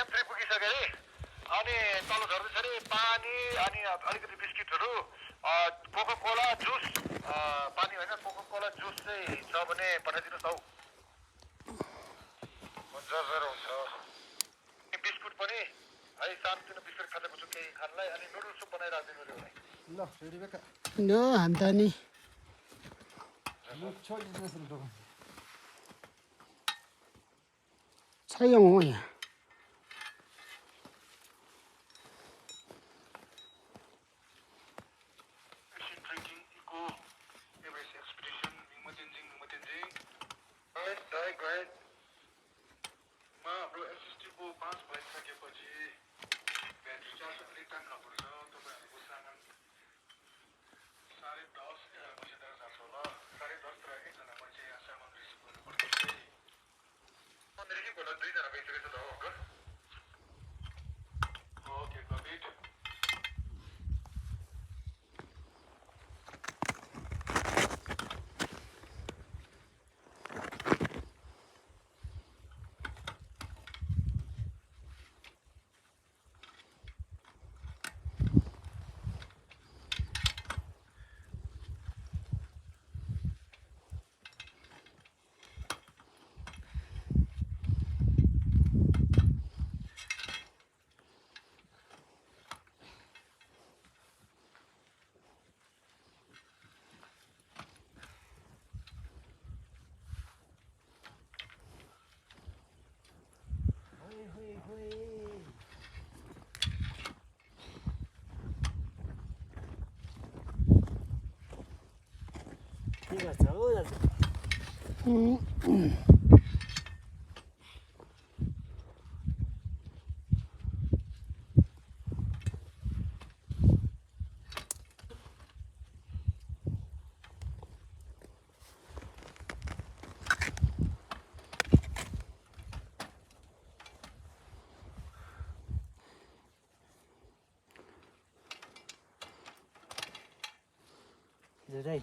यात्री पुगिसके अरे अनि तल झर्दैछ अरे पानी अनि अलिकति बिस्किटहरू कोका कोला जुस पानी होइन कोका कोला जुस चाहिँ छ भने पठाइदिनुहोस् हौ हुन्छ सर हुन्छ बिस्कुट पनि है सानोतिनो बिस्कुट खाँदैको छु केही खानलाई अनि नुडल सुप बनाएर राखिदिनु ल्याउलाई ल रेडी बेका No, Anthony. Saya mau ya. Rồi đây.